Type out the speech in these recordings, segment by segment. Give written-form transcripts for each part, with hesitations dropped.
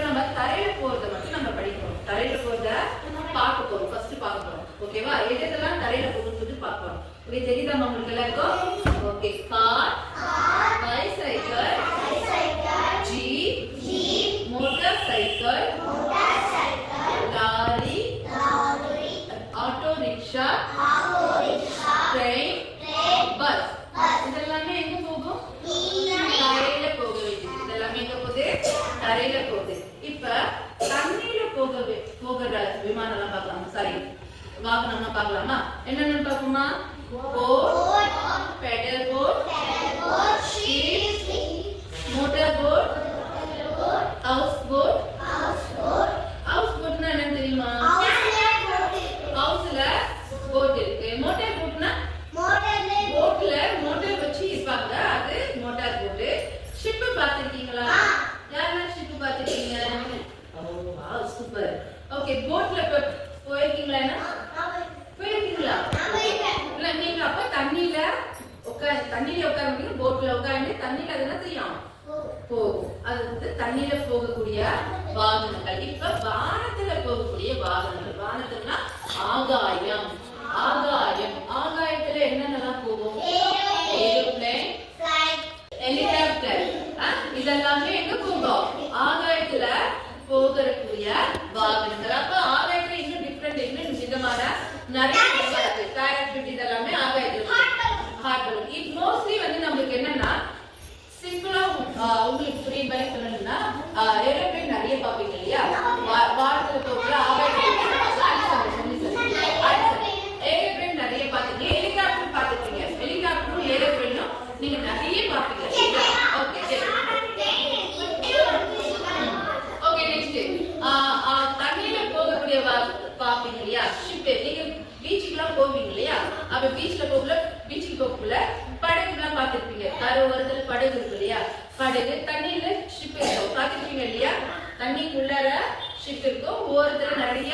நம்ம தரையில போறத மட்டும் நம்ம படிக்கணும். தரையில போறத பார்க்க போறோம். ஃபர்ஸ்ட் பார்க்க போறோம். ஓகேவா? எதெல்லாம் தரையில போகுதுன்னு பார்க்க போறோம். ஓகே, தெரியுதா உங்களுக்கு எல்லாருக்கும்? Okay, car, bicycle, jeep, motor cycle, lorry, auto rickshaw, train, bus. இதெல்லாமே எங்க போகும்? தரையில போக வேண்டியது. இதெல்லாமே எங்க போகுது? தரையில போகுது. இப்ப தண்ணியில போகிற விமானம்லாம் பார்க்கலாம். சாரி, வாகனம்லாம் பார்க்கலாமா? என்னென்னு பார்ப்போமா? Boat, pedal boat, ship, motor boat, house boat. House போட்னா என்னன்னு தெரியுமா? ஹவுஸ்ல போட் இருக்கு. மோட்டார் போட்னா போட்ல மோட்டார் வச்சு இருப்பாங்க, அது மோட்டார் போட். ஷிப் பாத்துட்டீங்களா? யாரெல்லாம் ஷிப் பாத்துட்டீங்க? Oh wow, super. ஓகே, போட்ல போயிருக்கீங்களா? போயிருக்கீங்களா? இல்ல, நீங்க அப்ப தண்ணியில உட்கார்ந்து போட்ல உட்கார்ந்து தண்ணியில அது என்ன செய்யும்? போகும். அது வந்து தண்ணியில போகக்கூடிய வாகனங்கள். இப்ப வானத்துல போகக்கூடிய வாகனங்கள். வானத்துலனா ஆகாயம். ஆகாயத்துல என்னென்னலாம் போகும்? Aeroplane, helicopter. இதெல்லாமே எங்க போகும்? ஆகாயத்துல போகக்கூடிய வாகனங்கள். அப்ப ஆகாயத்துல இன்னும் டிஃபரெண்ட், இன்னும் விதமான நிறைய இருக்கு. பாராசூட் இதெல்லாமே ஆகாயத்துல. Hot balloon. இது மோஸ்ட்லி வந்து நமக்கு என்னன்னா சிம்பிளா உங்களுக்கு புரிய மாதிரி சொல்லணும்னா, ஏரோப்ளேன் நிறைய பாப்பீங்க இல்லையா? வானத்துல போகல ஆகாயத்துல ஏரோப்ளேன் நிறைய பாத்தீங்க. ஹெலிகாப்டர் பாத்துருக்கீங்க. ஹெலிகாப்டரும் ஏரோப்ளேனும் நீங்க நிறைய பாப்பீங்க. Okay, okay. நெக்ஸ்ட் தண்ணியில போகக்கூடிய பாப்பீங்க இல்லையா? ஷிப். நீங்க பீச்சுக்குலாம் போவீங்க இல்லையா? அப்ப பீச்சுக்கு போகக்குள்ள படகுலாம் பாத்துருப்பீங்க. கரையோரத்துல படகு இருக்கு இல்லையா? படகு. தண்ணியில ஷிப் இருக்கும், பாத்துருப்பீங்க இல்லையா? தண்ணிக்குள்ளார ஷிப் இருக்கும். ஓரத்துல நிறைய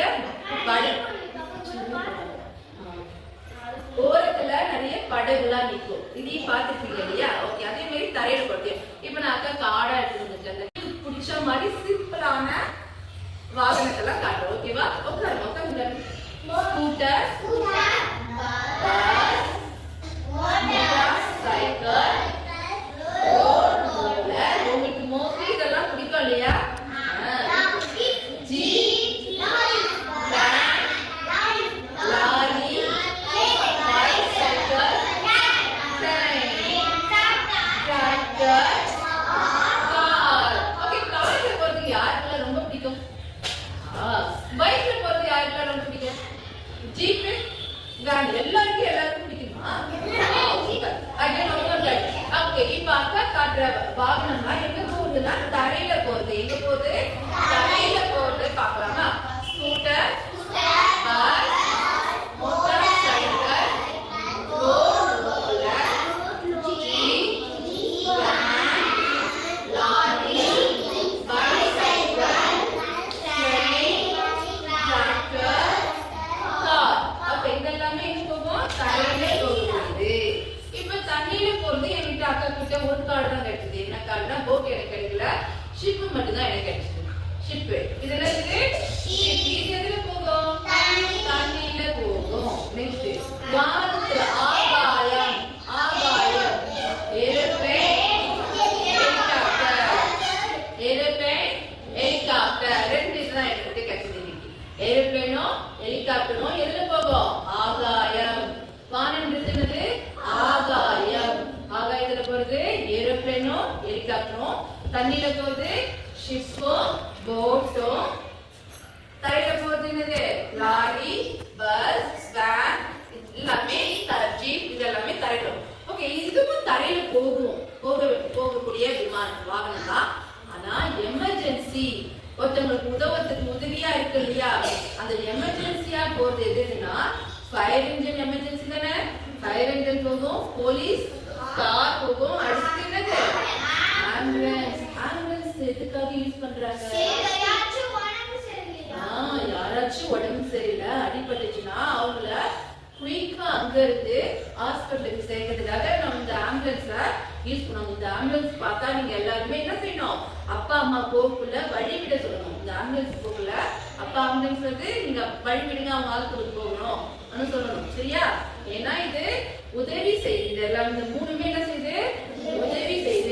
படகுலாம் நிற்கும். இதையும் பாத்துருப்பீங்க இல்லையா? ஓகே, அதே மாதிரி தரையில போட்டு இப்ப நான் அக்கா காடா எடுத்துருந்துச்சு. பிடிச்ச மாதிரி சிம்பிளான வாகனத்தெல்லாம் காட்டுறோம். ஓகேவா? உட்காருங்க. ஸ்கூட்டர், சைக்கிள், உங்களுக்கு மோஸ்ட்லி இதெல்லாம் பிடிக்கும் இல்லையா? எல்லாருக்கும் பிடிக்குமா? இப்ப அக்கா காட்டுற வாகனம்லாம் எங்க போகுதுன்னா தரையில போகுது. எங்க போகுது? தரையில போகுது. பாக்கலாமா? Scooter, bus, motor cycle, lorry, bicycle, train, tractor, car. அப்ப இதெல்லாமே எங்க போகும்? தரையில போகுது. இப்ப தண்ணியில போறது என்கிட்ட அக்கா கிட்ட ஒரு கார்டு தான் கிடைச்சது. என்ன கார்டுனா போட் எனக்கு கிடைக்கல, ஷிப் மட்டும் தான் எனக்கு கிடைச்சது. ஷிப். இதுல இருக்கு ஷிப். இது எதுல போகும்? தண்ணியில போகும். நெக்ஸ்ட் வானத்துல ஆகாயம். Aeroplane, helicopter. ரெண்டு இதுதான் எனக்கு கிடைச்சது. ஏரோப்ளேனும் ஹெலிகாப்டரும் எதுல போகும்? ஆகாயம். வானம் நிறுத்தினது ஆகாயம். ஆகாயத்துல போறது ஏரோப்ளேனும் ஹெலிகாப்டரும். தண்ணியில போறது ஷிப்பும் போட்டும். தரையில போறது என்னது? Lorry, bus, van. எல்லாமே ஜீப். இதெல்லாமே தரையில. ஓகே, இதுவும் தரையில போகக்கூடிய வாகனம் தான். ஆனா எமர்ஜென்சி ஒருத்தவங்களுக்கு உதவியா இருக்கு இல்லையா? அந்த எமர்ஜென்சியா போறது எதுன்னா ஃபயர் இன்ஜின். எமர்ஜென்சி தானே? ஃபயர் இன்ஜின் போகும், போலீஸ் கார் போகும். அடுத்து என்னது? ஆம்புலன்ஸ். ஆம்புலன்ஸ் எதுக்காக யூஸ் பண்றாங்க? யாராச்சும் உடம்பு சரியில்லை, அடிபட்டுச்சுன்னா அவங்கள குயிக்கா அங்க இருந்து ஹாஸ்பிட்டலுக்கு சேர்க்கிறதுக்காக நம்ம இந்த ஆம்புலன்ஸ்ல யூஸ் பண்ணுவாங்க. இந்த ஆம்புலன்ஸ் பார்த்தா நீங்க எல்லாருமே என்ன செய்யணும், அப்பா அம்மா போக்குள்ள வழிவிட சொல்லணும். இந்த ஆம்புலன்ஸ் போக்குள்ள அப்பா ஆம்புலன்ஸ் வந்து நீங்க வழிவிடுங்க, அவங்க ஆளுக்கு போகணும் சொல்லணும். சரியா? ஏன்னா இது உதவி செய்யுது. எல்லாம் இந்த மூணுமே என்ன செய்யுது, உதவி செய்யுது.